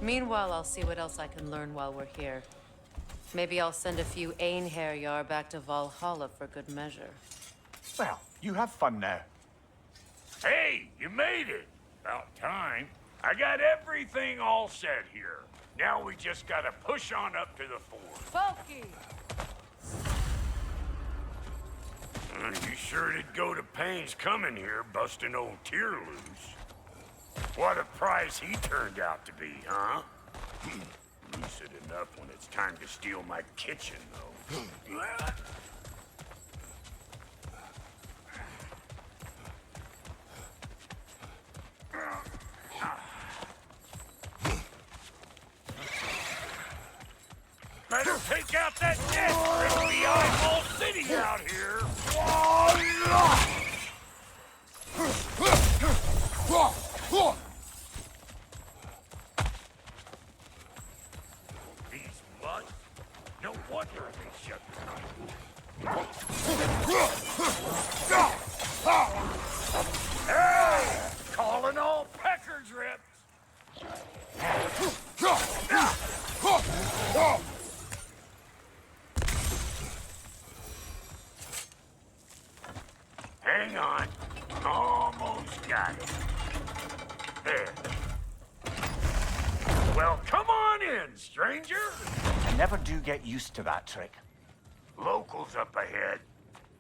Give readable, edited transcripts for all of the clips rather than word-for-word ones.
Meanwhile, I'll see what else I can learn while we're here. Maybe I'll send a few Einherjar back to Valhalla for good measure. Well, you have fun now. Hey, you made it! About time. I got everything all set here. Now we just gotta push on up to the fort. Bulky! You sure did go to pains coming here, busting old Tyr loose. What a prize he turned out to be, huh? Lucid enough when it's time to steal my kitchen, though. Better take out that net! There'll be eyeball city out here! These mutts? No wonder they shut the Hey! Calling all pecker drips! Hang on. Almost got it. There. Well, come on in, stranger. I never do get used to that trick. Locals up ahead.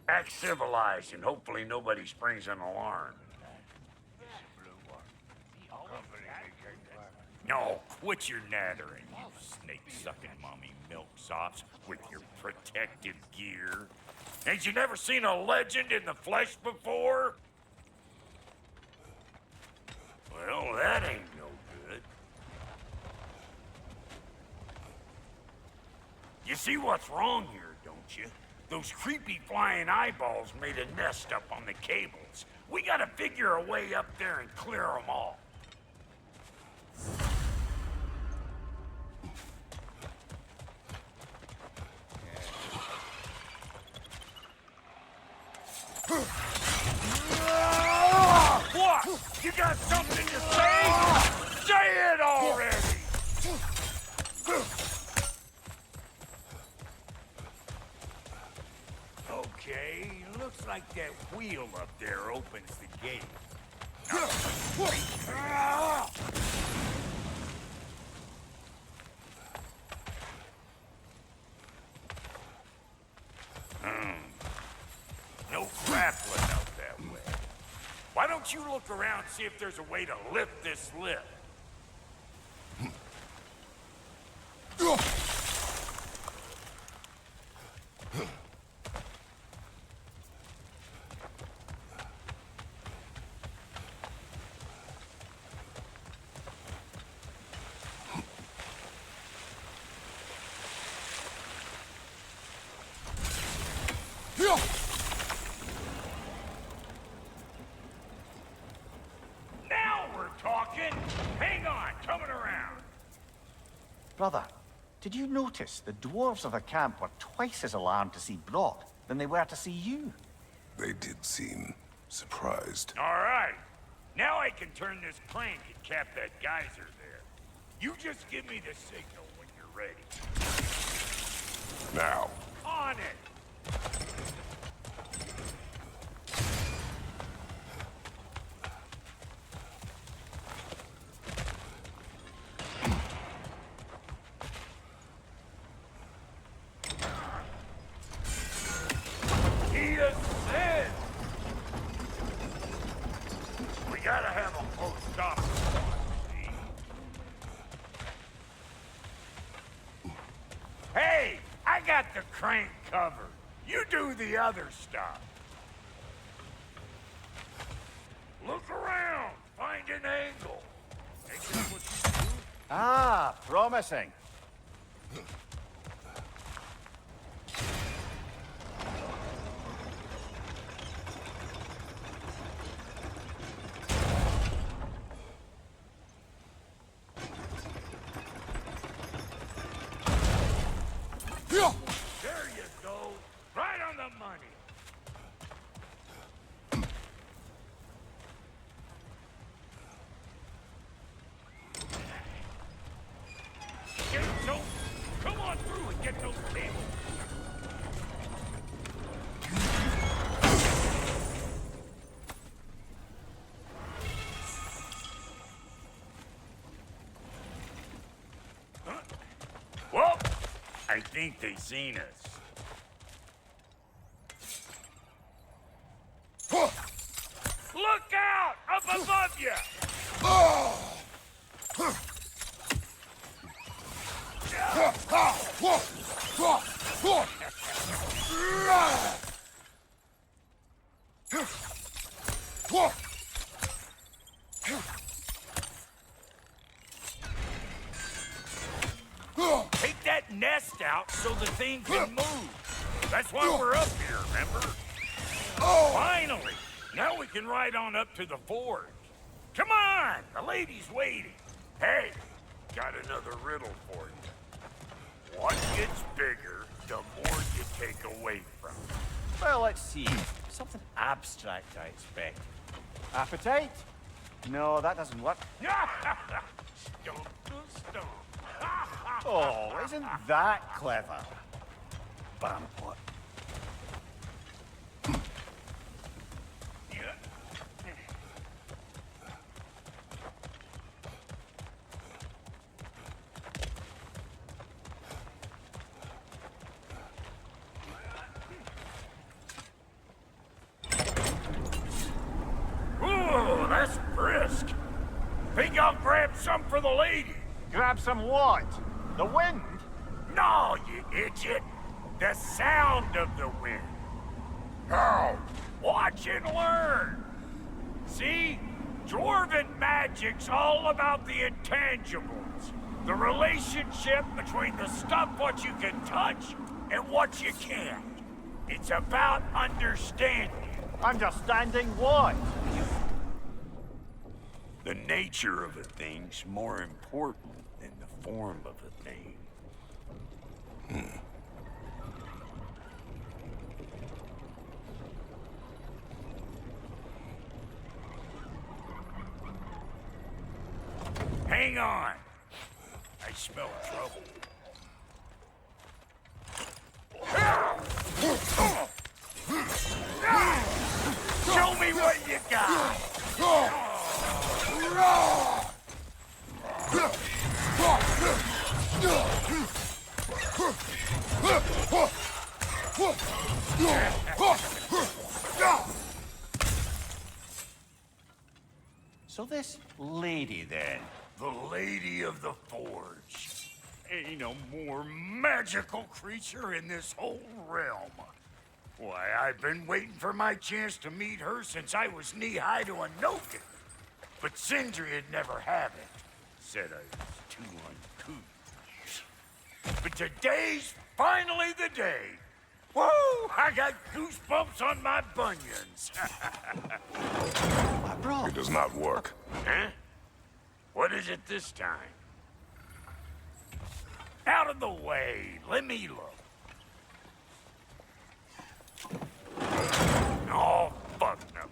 Act civilized and hopefully nobody springs an alarm. No, quit your nattering, you snake-sucking mommy milksops with your protective gear. Ain't you never seen a legend in the flesh before? Well, that ain't no good. You see what's wrong here, don't you? Those creepy flying eyeballs made a nest up on the cables. We gotta figure a way up there and clear them all. What? You got something to say? Say it already! Okay, looks like that wheel up there opens the gate. No grappling up that way. Why don't you look around and see if there's a way to lift this lift? Now we're talking! Hang on, coming around. Brother, did you notice the dwarves of the camp were twice as alarmed to see Brock than they were to see you? They did seem surprised. All right. Now I can turn this crank and cap that geyser there. You just give me the signal when you're ready. Now. On it! He ascends! We gotta have a full stop. Hey! I got the crank covered. You do the other stuff. Look around. Find an angle. Ain't that what you do? Ah, promising. There you go. Right on the money. I think they seen us. Look out! Up above you! Take that nest out so the thing can move. That's why we're up here, remember? Finally! Now we can ride on up to the forge. Come on! The lady's waiting. Hey, got another riddle for you. What gets bigger, the more you take away from it. Well, let's see. Something abstract, I expect. Appetite? No, that doesn't work. Stomp the stomp. Oh, isn't that clever? Bam, what? Ooh, that's brisk. Think I'll grab some for the lady? Grab some what? The wind? No, you idiot. The sound of the wind. How? Watch and learn. See? Dwarven magic's all about the intangibles. The relationship between the stuff what you can touch and what you can't. It's about understanding. Understanding what? The nature of a thing's more important than the form of a thing. Hang on. I smell trouble. Show me what you got. So this lady, then? The Lady of the Forge. Ain't a more magical creature in this whole realm. Why, I've been waiting for my chance to meet her since I was knee-high to a noken. But Sindri'd never have it. Said I was too uncouth. But today's finally the day. Woo! I got goosebumps on my bunions. It does not work. Huh? What is it this time? Out of the way. Let me look. Oh, fuck no.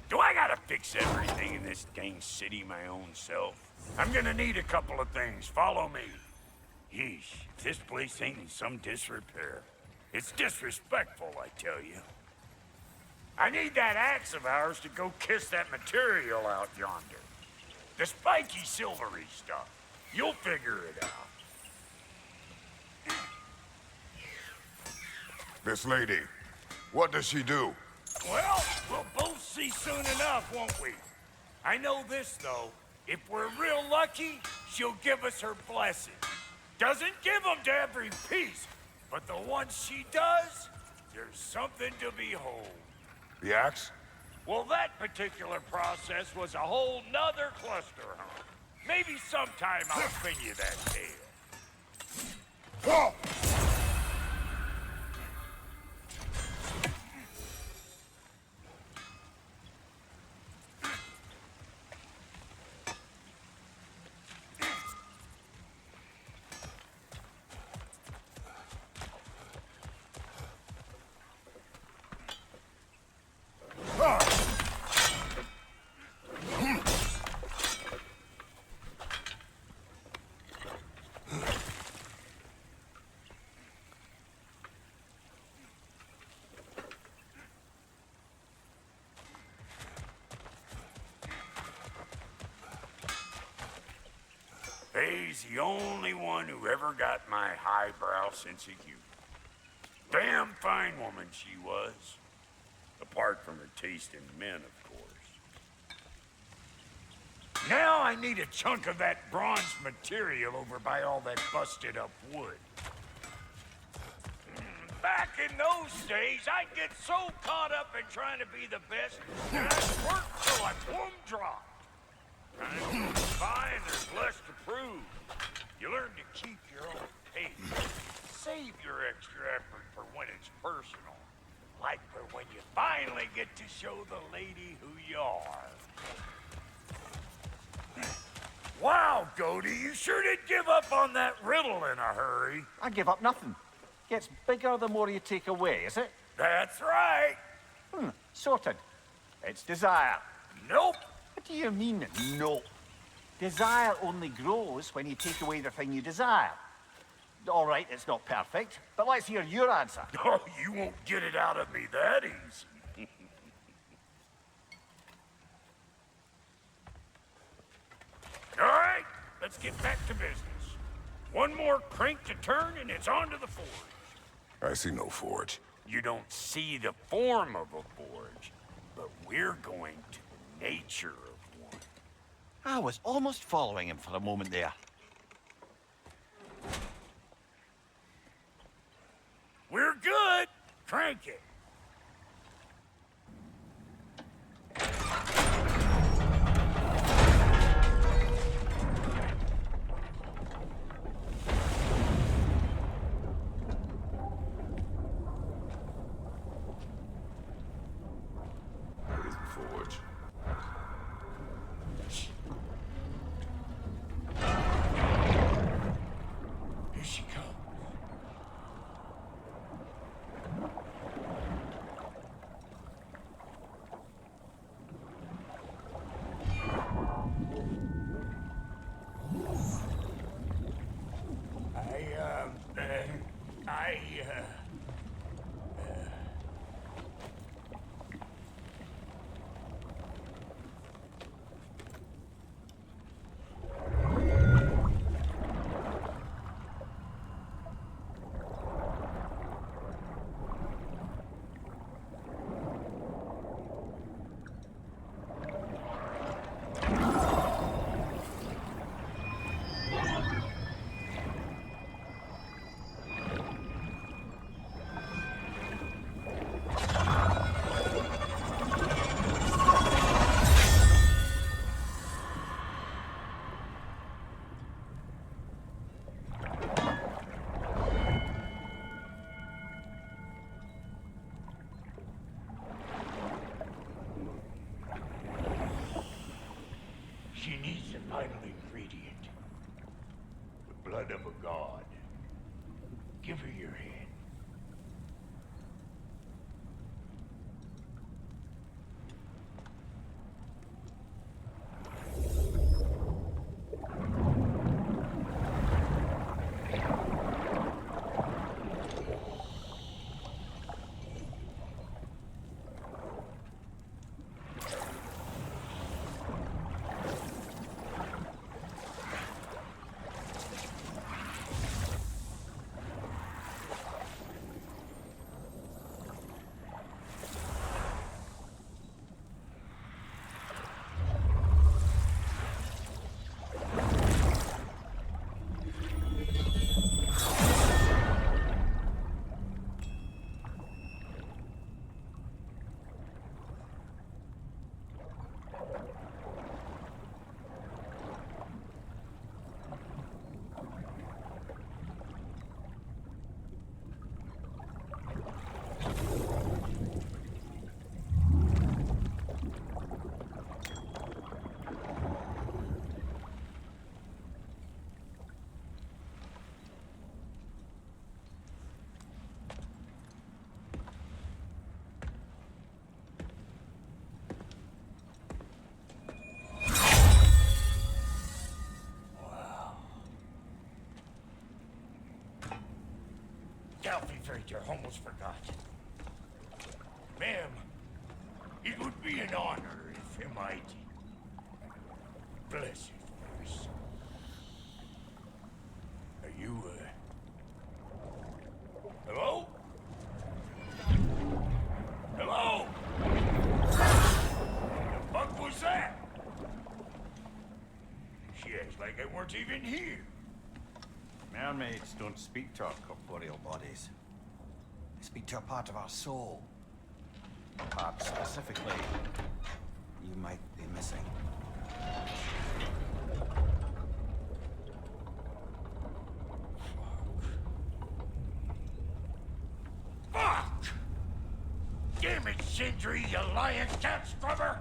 Do I gotta fix everything in this dang city my own self? I'm gonna need a couple of things. Follow me. Yeesh, this place ain't in some disrepair. It's disrespectful, I tell you. I need that axe of ours to go kiss that material out yonder. The spiky silvery stuff. You'll figure it out. This lady, what does she do? Well, we'll both see soon enough, won't we? I know this, though. If we're real lucky, she'll give us her blessing. Doesn't give them to every piece, but the ones she does, there's something to behold. The axe? Well, that particular process was a whole nother cluster hunt. Maybe sometime I'll spin you that tale. He's the only one who ever got my highbrow sense of humor. Damn fine woman she was. Apart from her taste in men, of course. Now I need a chunk of that bronze material over by all that busted up wood. Back in those days, I'd get so caught up in trying to be the best that I'd work till I plumb dropped. Time goes by and there's less to prove. You learn to keep your own pace. Save your extra effort for when it's personal. Like for when you finally get to show the lady who you are. Wow, Goldie, you sure did give up on that riddle in a hurry. I give up nothing. Gets bigger the more you take away, is it? That's right. Sorted. It's desire. Nope. What do you mean, no? Desire only grows when you take away the thing you desire. All right, it's not perfect, but let's hear your answer. Oh, you won't get it out of me that easy. All right, let's get back to business. One more crank to turn and it's on to the forge. I see no forge. You don't see the form of a forge, but we're going to the nature of one. I was almost following him for a moment there. We're good. Crank it. There's the forge. Here she comes. She needs the final ingredient. The blood of a god. Give her your hand. I almost forgot. Ma'am, it would be an honor if you might bless it for us. like I weren't even here. Mermaids don't speak to our corporeal bodies. They speak to a part of our soul. Perhaps specifically, you might be missing. Fuck! Damn it, Sindri, you lying cat scrubber!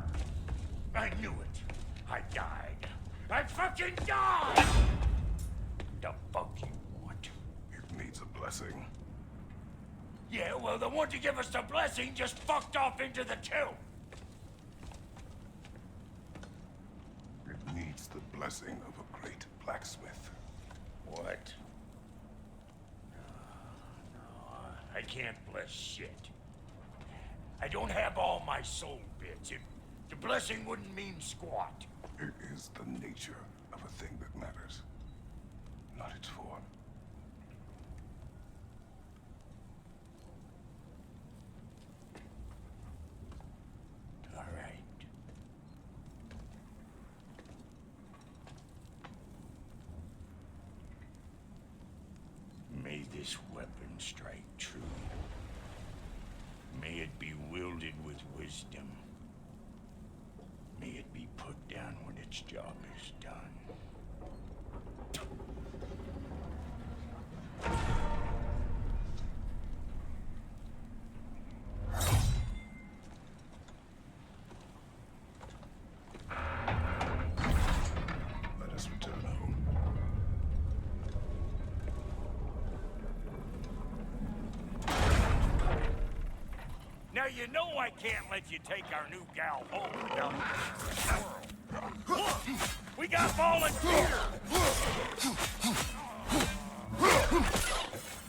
I knew it. I died. I fucking died! The fuck you want? It needs a blessing. Yeah, well, the one to give us the blessing just fucked off into the tomb. It needs the blessing of a great blacksmith. What? No, I can't bless shit. I don't have all my soul bits. The blessing wouldn't mean squat. It is the nature of a thing that matters, not its form. All right. May this weapon strike true. May it be wielded with wisdom. May it be put down when its job is done. Let us return home. Now you know I can't let you take our new gal home without the world. We got volunteers!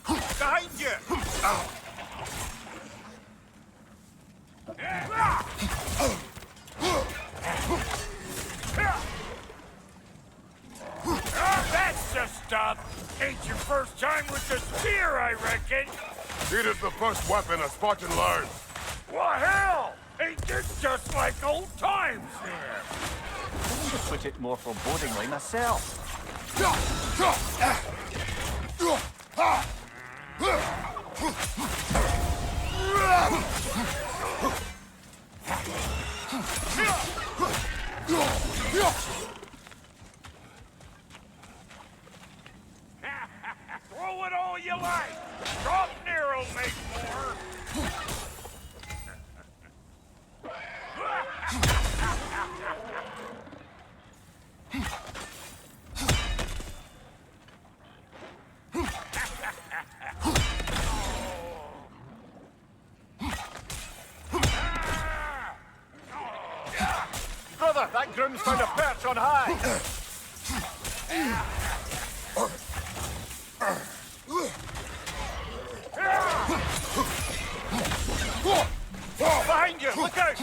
Behind you! That's the stuff! Ain't your first time with the spear, I reckon! It is the first weapon a Spartan learns. Well, hell! Ain't this just like old times there? I would have put it more forebodingly myself. Throw it all you like! Draupnir will make more! Brother, that groom's found a perch on high! Behind you! Look out!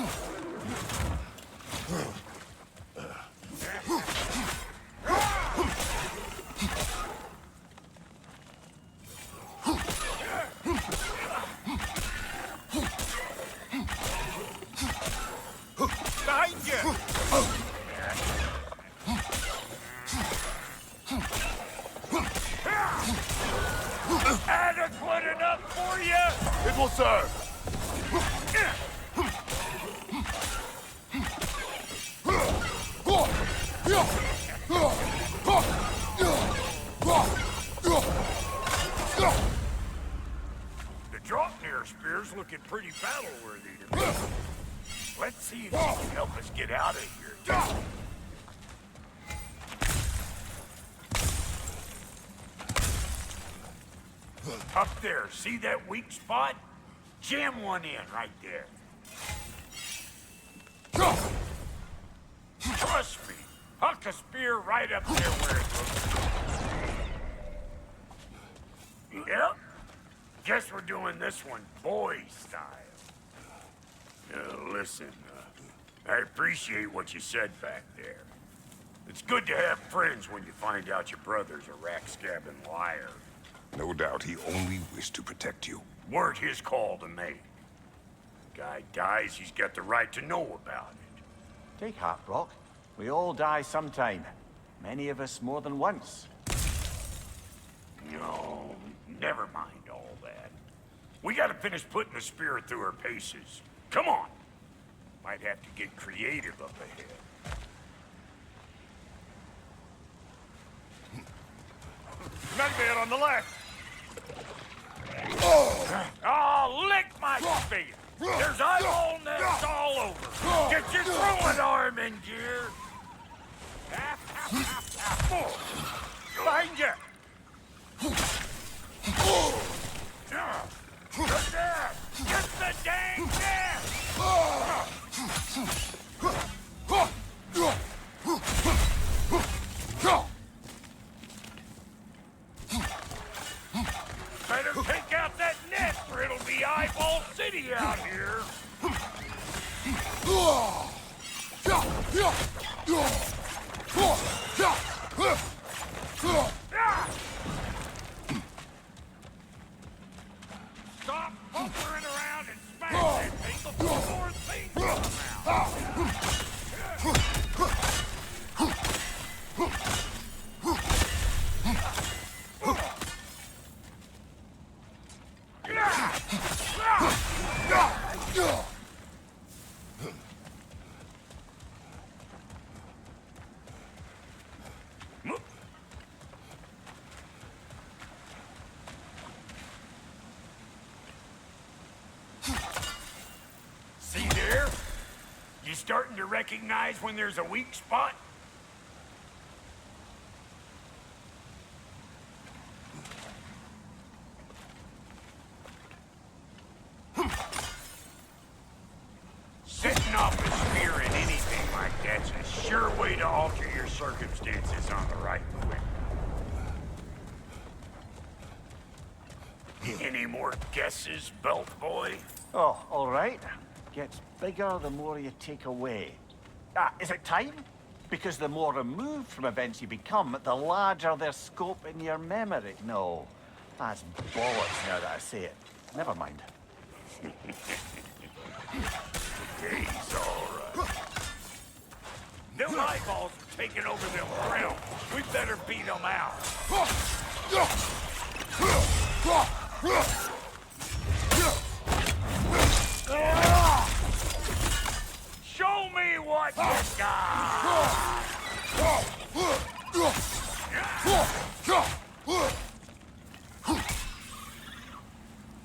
Behind you! Adequate enough for you? It will serve. The Draupnir spear's looking pretty battle-worthy to me. Let's see if she can help us get out of here. Up there, see that weak spot? Jam one in right there. Trust me, huck a spear right up there where it looks. Yep. Guess we're doing this one boy style. Listen, I appreciate what you said back there. It's good to have friends when you find out your brother's a rack-scabbing liar. No doubt he only wished to protect you. Weren't his call to make. Guy dies, he's got the right to know about it. Take heart, Brock. We all die sometime. Many of us more than once. No, never mind all that. We gotta finish putting the spirit through her paces. Come on! Might have to get creative up ahead. Nightmare on the left! Oh, lick my face! There's eyeball nests all over! Get your throwing arm in gear! Behind you! Good there! Get the dang nest! Better take out that net or it'll be Eyeball City out here! Stop hovering around and smash that thing before more things come out! See there? You starting to recognize when there's a weak spot? Setting off a spear in anything like that's a sure way to alter your circumstances on the right quick. Any more guesses, belt boy? Oh, all right. Gets bigger the more you take away. Ah, is it time? Because the more removed from events you become, the larger their scope in your memory. No, that's bollocks now that I say it. Never mind. He's all right. Them eyeballs are taking over them realms. We better beat them out. Show me what you got!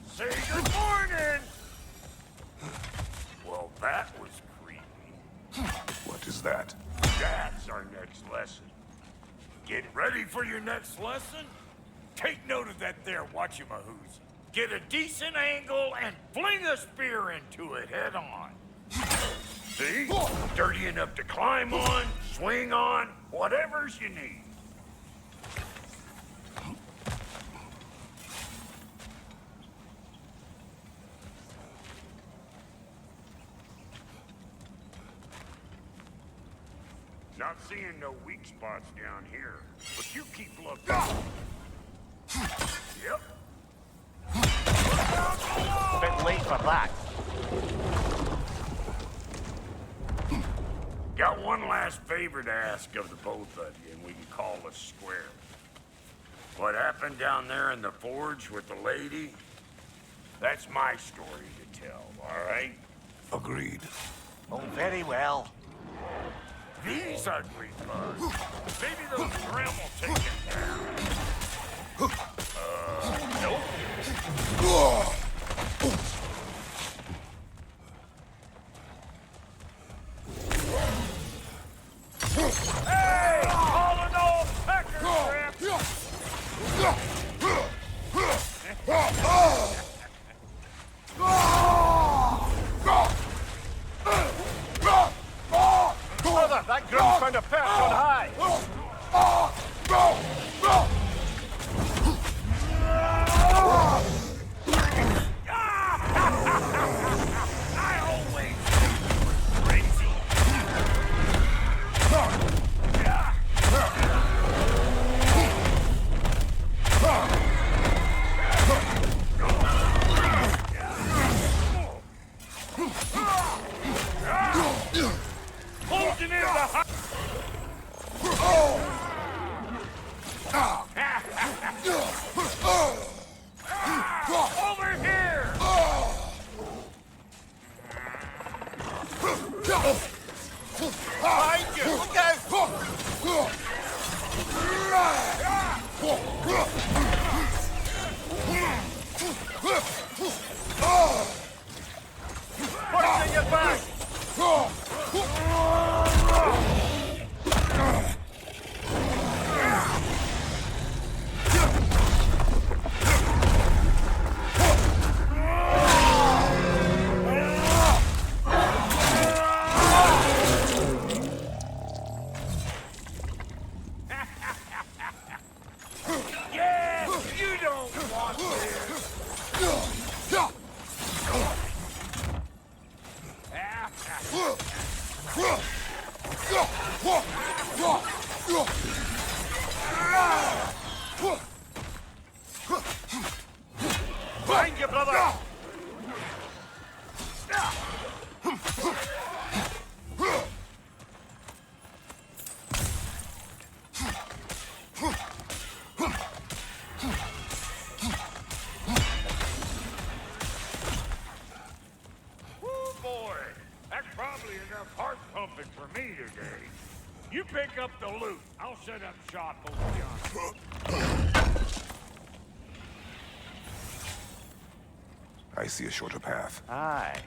Say good morning! Well, that was creepy. What is that? That's our next lesson. Get ready for your next lesson? Take note of that there whatchamahoos. Get a decent angle and fling a spear into it head on. See? Dirty enough to climb on, swing on, whatever's you need. Not seeing no weak spots down here, but you keep looking. Yep. A bit late for that. Got one last favor to ask of the both of you, and we can call us square. What happened down there in the forge with the lady? That's my story to tell, all right? Agreed. Oh, very well. These ugly bugs. Maybe those Grim will take it down. Nope. Hey! All in all, pecker grip! Brother, that grunt found a perch on high. I always knew you were crazy. Holding in the Over here! Behind you! Look out! Push in your back! Yeah, you don't want this! Behind you, brother! Woo, boy! That's probably enough heart pumping for me today. You pick up the loot. I'll set up shop over yonder. I see a shorter path. Aye.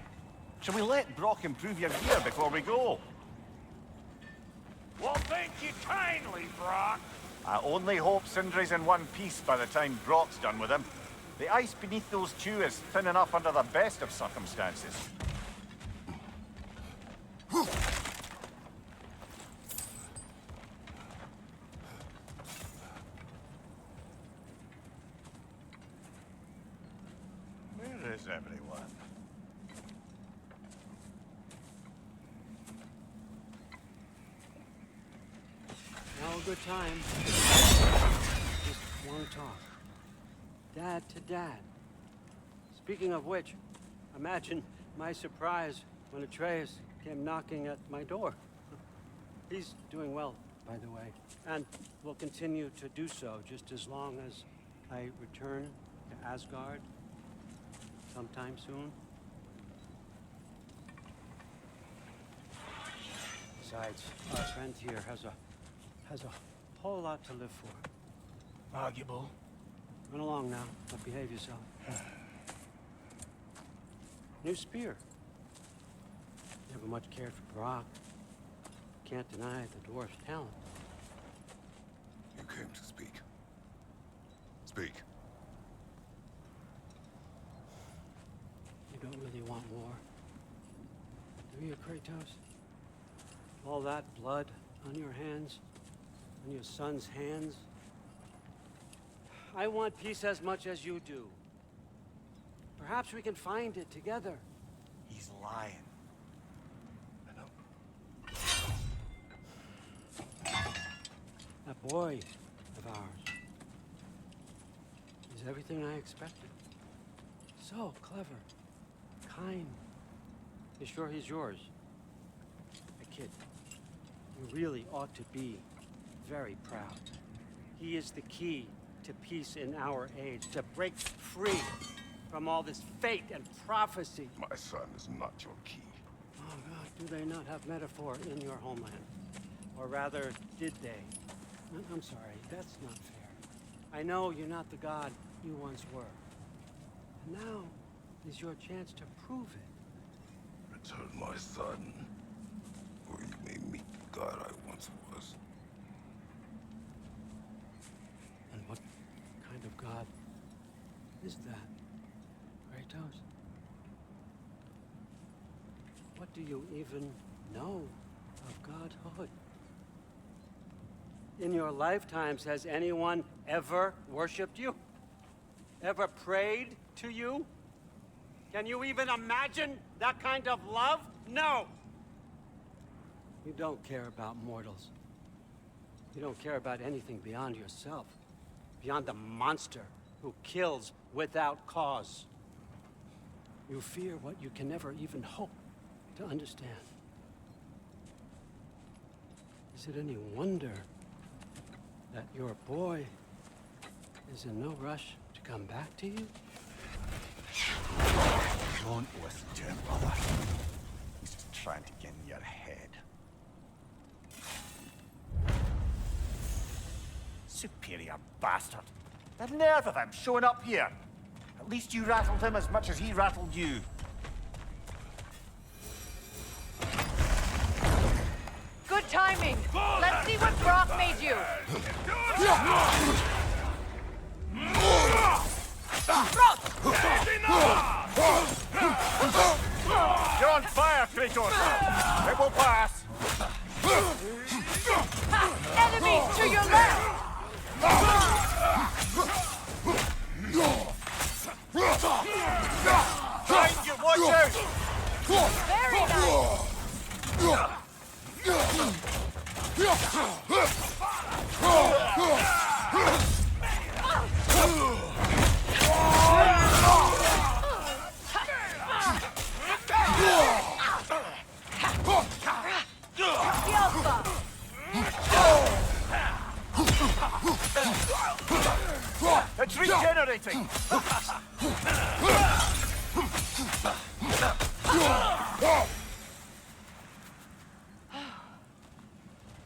Shall we let Brock improve your gear before we go? Well, thank you kindly, Brock. I only hope Sindri's in one piece by the time Brock's done with him. The ice beneath those two is thin enough under the best of circumstances. Where is everyone? Now a good time. Just want to talk. Dad to dad. Speaking of which, imagine my surprise when Atreus came knocking at my door. He's doing well, by the way, and will continue to do so just as long as I return to Asgard sometime soon. Besides, our friend here has a whole lot to live for. Arguable. Run along now, but behave yourself. New spear. Never much cared for Brock. Can't deny the dwarf's talent. You came to speak. Speak. You don't really want war, do you, Kratos? All that blood on your hands, on your son's hands. I want peace as much as you do. Perhaps we can find it together. He's lying. That boy of ours is everything I expected. So clever, kind. You sure he's yours? A kid. You really ought to be very proud. He is the key to peace in our age, to break free from all this fate and prophecy. My son is not your key. Oh God, do they not have metaphor in your homeland? Or rather, did they? I'm sorry, that's not fair. I know you're not the god you once were. And now is your chance to prove it. Return my son, or you may meet the god I once was. And what kind of god is that, Kratos? What do you even know of godhood? In your lifetimes, has anyone ever worshipped you? Ever prayed to you? Can you even imagine that kind of love? No! You don't care about mortals. You don't care about anything beyond yourself. Beyond the monster who kills without cause. You fear what you can never even hope to understand. Is it any wonder that your boy is in no rush to come back to you? Don't listen to him, brother. He's just trying to get in your head. Superior bastard. The nerve of him showing up here. At least you rattled him as much as he rattled you. Good timing. Let's see what Brock made you. You're on fire, Kratos! It will pass! Enemies to your left! Behind you, watch out! Very nice! It's regenerating!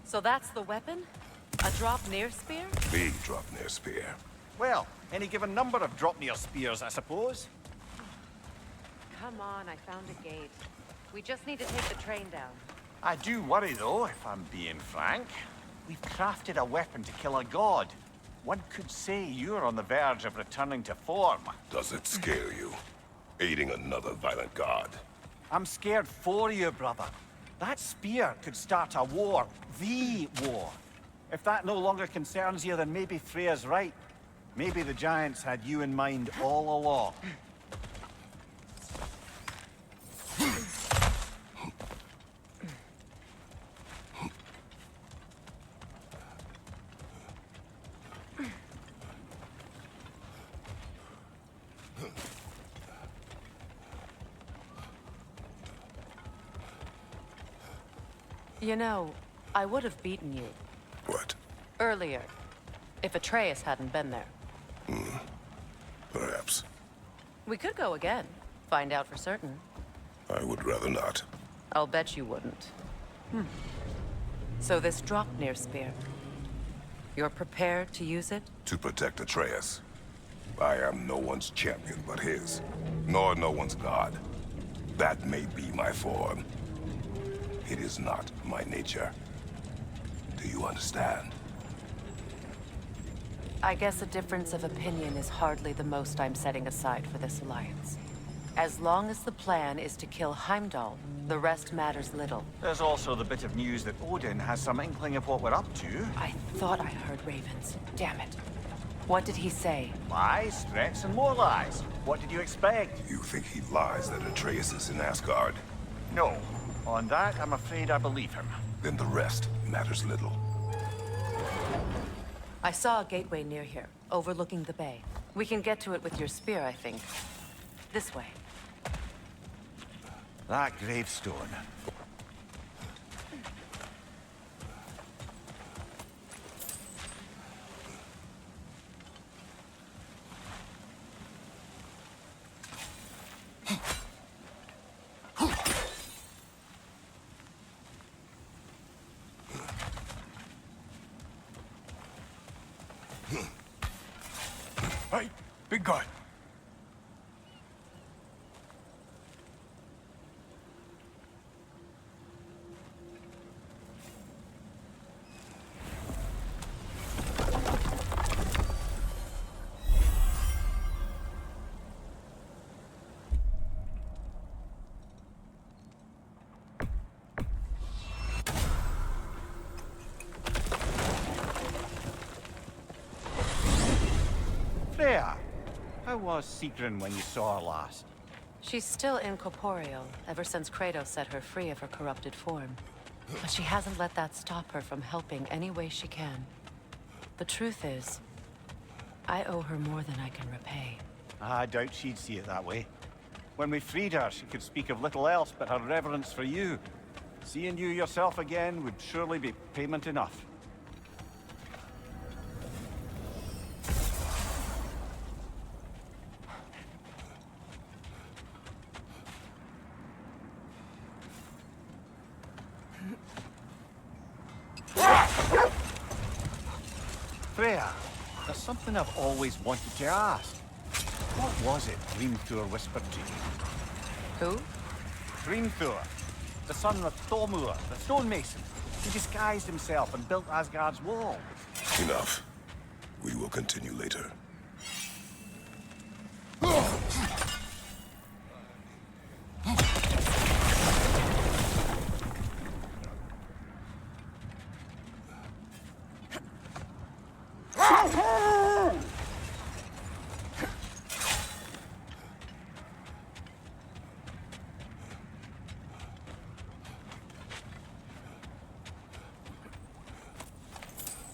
So that's the weapon? A Draupnir spear? The Draupnir spear. Well, any given number of Draupnir spears, I suppose. Come on, I found a gate. We just need to take the train down. I do worry, though, if I'm being frank. We've crafted a weapon to kill a god. One could say you're on the verge of returning to form. Does it scare you? Aiding another violent god? I'm scared for you, brother. That spear could start a war. The war. If that no longer concerns you, then maybe Freya's right. Maybe the Giants had you in mind all along. You know, I would have beaten you What? earlier, if Atreus hadn't been there. Perhaps. We could go again, find out for certain. I would rather not. I'll bet you wouldn't. So this Draupnir spear, you're prepared to use it? To protect Atreus. I am no one's champion but his, nor no one's god. That may be my form. It is not my nature. Do you understand? I guess a difference of opinion is hardly the most I'm setting aside for this alliance. As long as the plan is to kill Heimdall, the rest matters little. There's also the bit of news that Odin has some inkling of what we're up to. I thought I heard ravens. Damn it. What did he say? Lies, threats, and more lies. What did you expect? You think he lies that Atreus is in Asgard? No. On that, I'm afraid I believe him. Then the rest matters little. I saw a gateway near here, overlooking the bay. We can get to it with your spear, I think. This way. That gravestone. Hey, big guy. Freya, how was Sigrun when you saw her last? She's still incorporeal, ever since Kratos set her free of her corrupted form. But she hasn't let that stop her from helping any way she can. The truth is, I owe her more than I can repay. I doubt she'd see it that way. When we freed her, she could speak of little else but her reverence for you. Seeing you yourself again would surely be payment enough. Freya, there's something I've always wanted to ask. What was it Hrimthur whispered to you? Who? Hrimthur, the son of Thormur, the stonemason. He disguised himself and built Asgard's wall. Enough. We will continue later.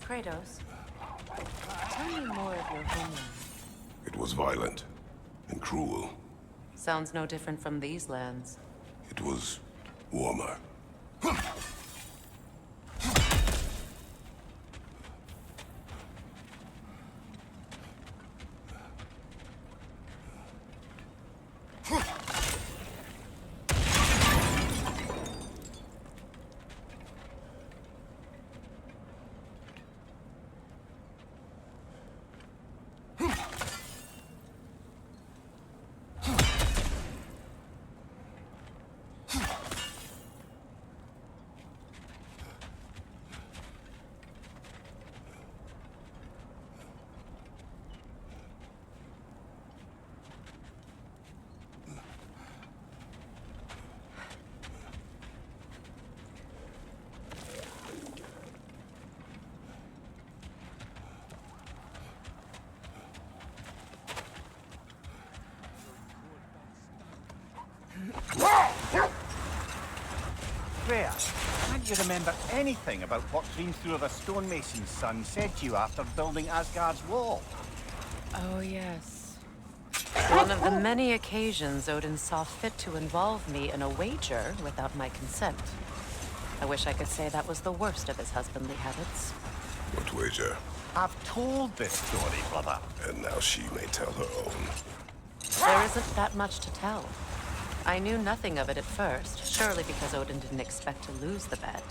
Kratos, tell me more of your homeland. It was violent and cruel. Sounds no different from these lands. It was warmer. Freya, can't you remember anything about what Hrimthur the stonemason's son said to you after building Asgard's wall? Oh, yes. One of the many occasions Odin saw fit to involve me in a wager without my consent. I wish I could say that was the worst of his husbandly habits. What wager? I've told this story, brother. And now she may tell her own. There isn't that much to tell. I knew nothing of it at first, surely because Odin didn't expect to lose the bet.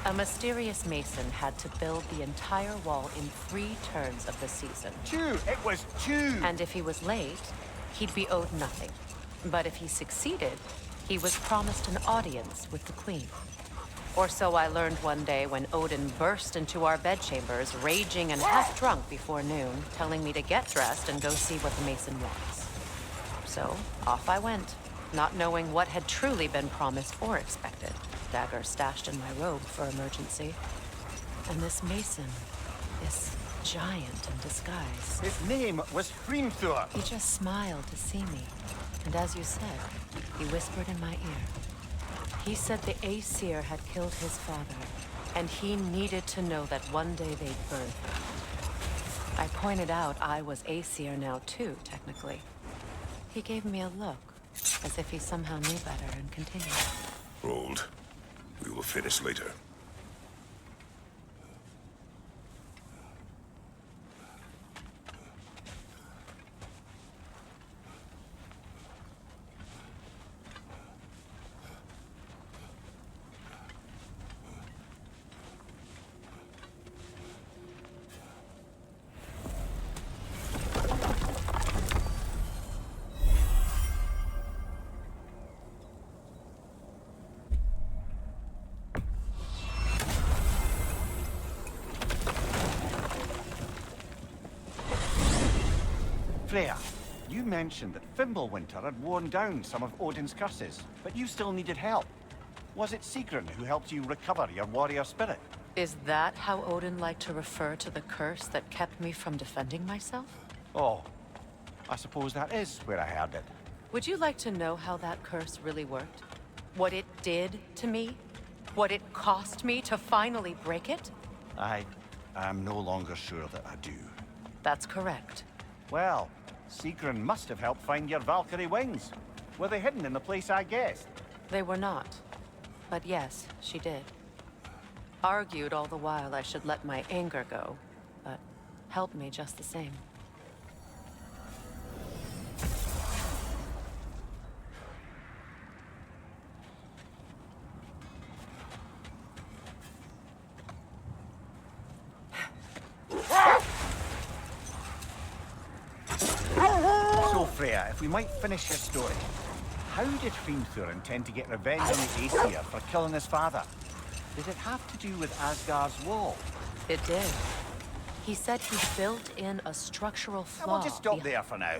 A mysterious mason had to build the entire wall in 3 turns of the season. 2! It was 2! And if he was late, he'd be owed nothing. But if he succeeded, he was promised an audience with the queen. Or so I learned one day when Odin burst into our bedchambers, raging and half drunk before noon, telling me to get dressed and go see what the mason wants. So, off I went, not knowing what had truly been promised or expected. Dagger stashed in my robe for emergency. And this mason, this giant in disguise. His name was Hrimthur. He just smiled to see me. And as you said, he whispered in my ear. He said the Aesir had killed his father, and he needed to know that one day they'd birth him. I pointed out I was Aesir now too, technically. He gave me a look, as if he somehow knew better and continued. Rolled. We will finish later. Freya, you mentioned that Fimbulwinter had worn down some of Odin's curses, but you still needed help. Was it Sigrun who helped you recover your warrior spirit? Is that how Odin liked to refer to the curse that kept me from defending myself? Oh, I suppose that is where I heard it. Would you like to know how that curse really worked? What it did to me? What it cost me to finally break it? I am no longer sure that I do. That's correct. Well, Sigrun must have helped find your Valkyrie wings. Were they hidden in the place I guessed? They were not. But yes, she did. Argued all the while I should let my anger go, but helped me just the same. Freya, if we might finish your story. How did Hrimthur intend to get revenge on the Aesir for killing his father? Did it have to do with Asgard's wall? It did. He said he built in a structural And flaw. we'll just stop there for now.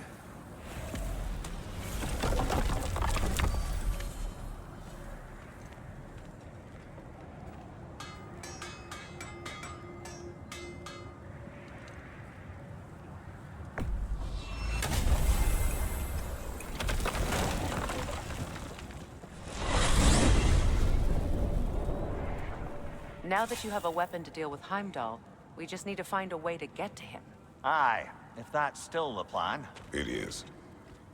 Now that you have a weapon to deal with Heimdall, we just need to find a way to get to him. Aye, if that's still the plan. It is.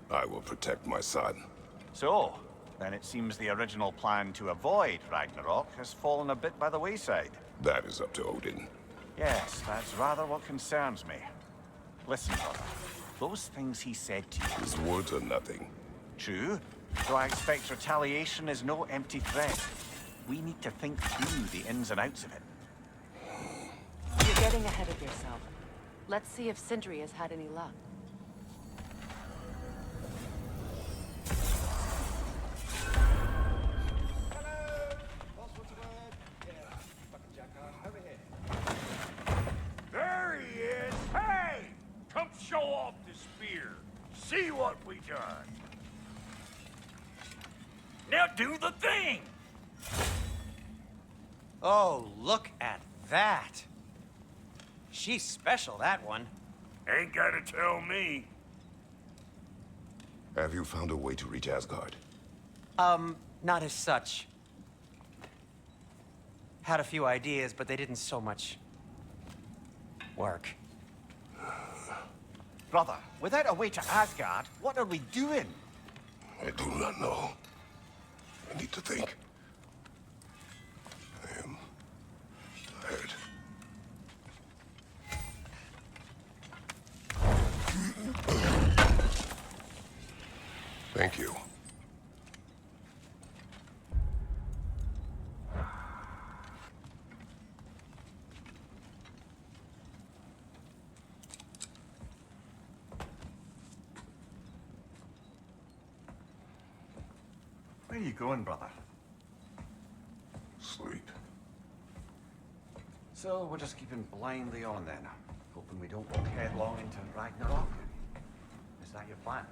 I will protect my son. So, then it seems the original plan to avoid Ragnarok has fallen a bit by the wayside. That is up to Odin. Yes, that's rather what concerns me. Listen, brother. Those things he said to you. His words are nothing. True. So I expect retaliation is no empty threat. We need to think through the ins and outs of it. You're getting ahead of yourself. Let's see if Sindri has had any luck. There he is! Hey! Come show off the spear. See what we done. Now do the thing! Oh, look at that. She's special, that one. Ain't gotta tell me. Have you found a way to reach Asgard? Not as such. Had a few ideas, but they didn't so much work. Brother, without a way to Asgard, what are we doing? I do not know. I need to think. I am tired. Thank you. Where are you going, brother? Sleep. So we're just keeping blindly on then, hoping we don't walk headlong into Ragnarok. Is that your plan?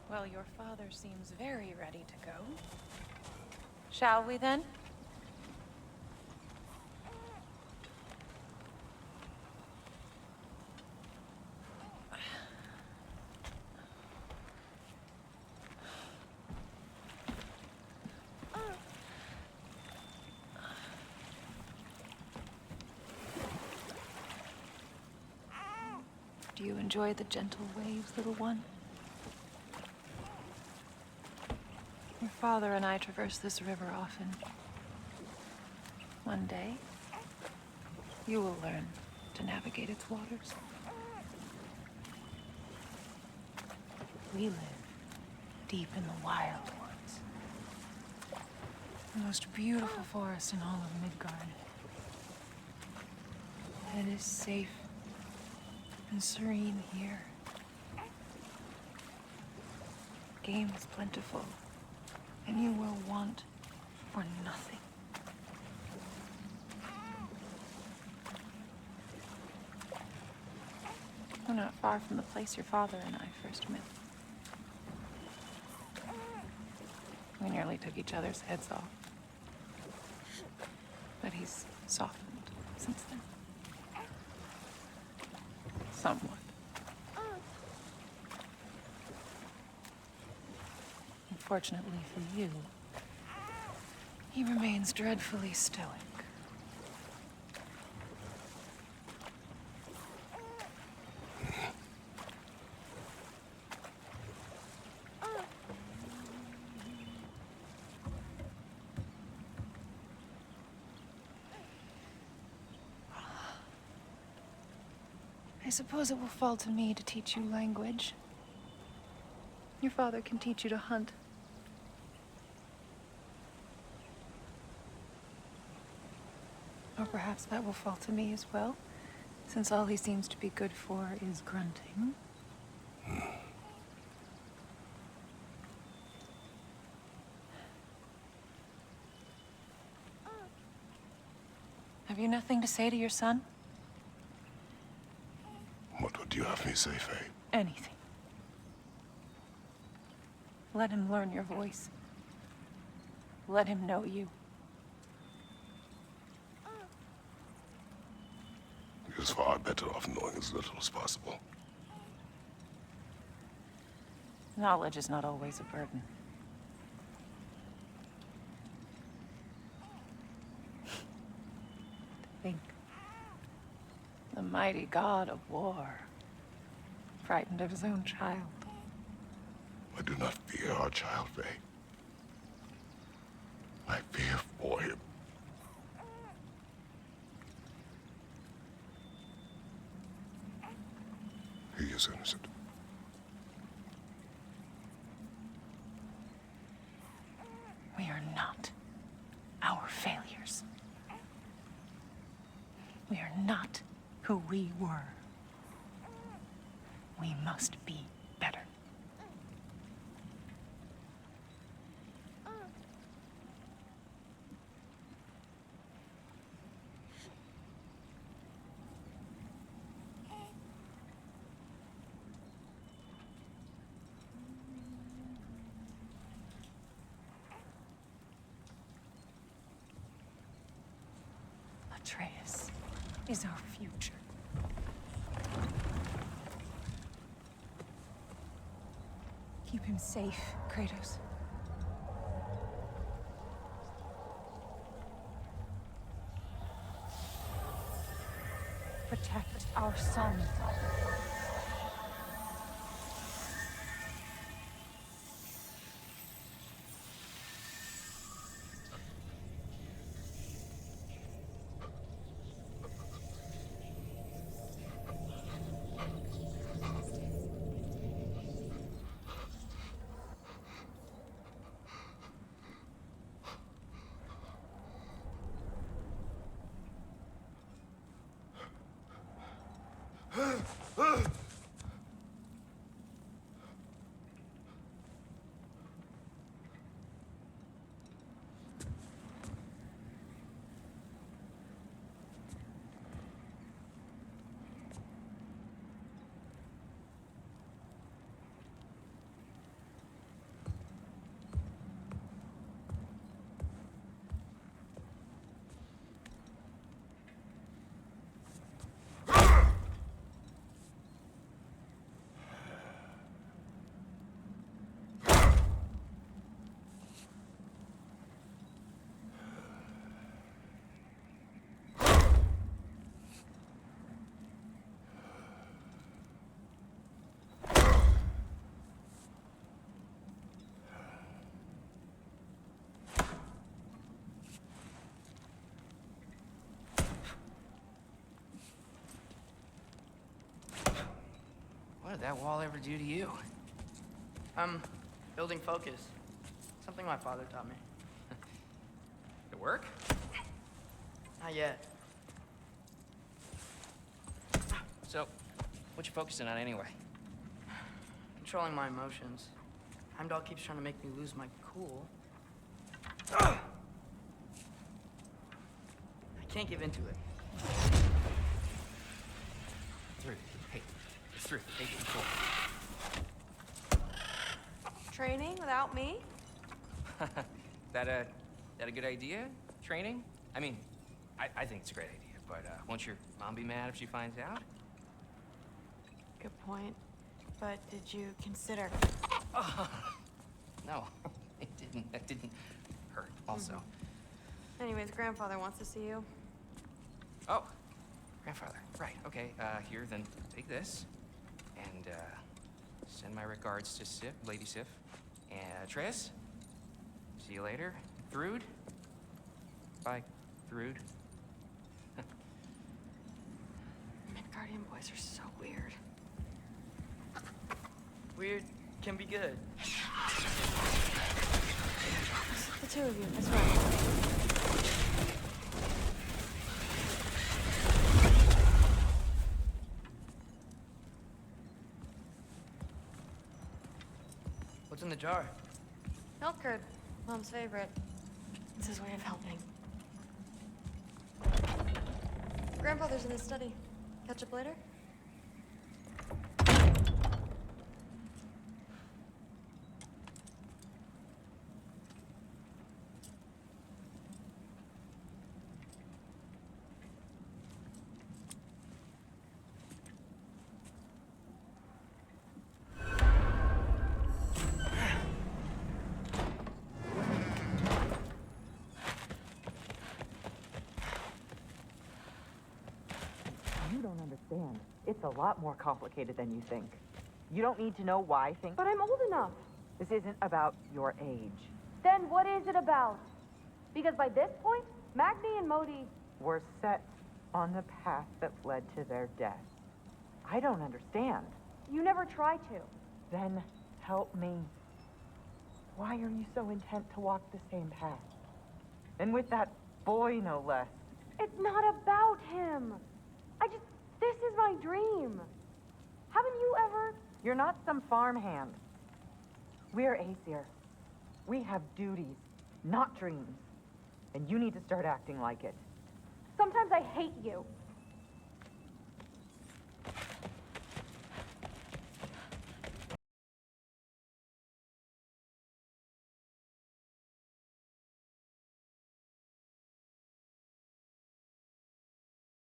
Well, your father seems very ready to go. Shall we then? Do you enjoy the gentle waves, little one? Your father and I traverse this river often. One day, you will learn to navigate its waters. We live deep in the wild woods. The most beautiful forest in all of Midgard. It is safe and serene here. Game is plentiful, and you will want for nothing. We're not far from the place your father and I first met. We nearly took each other's heads off. But he's softened since then. Somewhat. Unfortunately for you, he remains dreadfully stoic. I suppose it will fall to me to teach you language. Your father can teach you to hunt. Or perhaps that will fall to me as well, since all he seems to be good for is grunting. Have you nothing to say to your son? What would you have me say, Faye? Anything. Let him learn your voice. Let him know you. He is far better off knowing as little as possible. Knowledge is not always a burden. Think. The mighty god of war, frightened of his own child. I do not fear our child, Faye. I fear for him. He is innocent. We are not our failures. We are not who we were. We must be better. Atreus is our future. Keep him safe, Kratos. Protect our son. What did that wall ever do to you? Building focus. Something my father taught me. It work? Not yet. So, what you focusing on anyway? Controlling my emotions. Heimdall keeps trying to make me lose my cool. I can't give into it. Through. Hey, it's through. Take control. Training without me? That a good idea? Training? I mean, I think it's a great idea, but won't your mom be mad if she finds out? Good point. But did you consider... No, it didn't. That didn't hurt, also. Anyways, grandfather wants to see you. Oh, grandfather. Right, okay. Here, then take this. And, send my regards to Sif, Lady Sif. And, Tris. See you later. Thrud. Bye, Thrud. Midgardian boys are so weird. Weird can be good. The two of you, that's right. What's in the jar? Milk curd, Mom's favorite. It's his way of helping. Grandfather's in his study. Catch up later? You don't understand. It's a lot more complicated than you think. You don't need to know why things... But I'm old enough. This isn't about your age. Then what is it about? Because by this point, Magni and Modi... Were set on the path that led to their death. I don't understand. You never try to. Then help me. Why are you so intent to walk the same path? And with that boy, no less. It's not about him. This is my dream. Haven't you ever? You're not some farmhand. We're Aesir. We have duties, not dreams. And you need to start acting like it. Sometimes I hate you.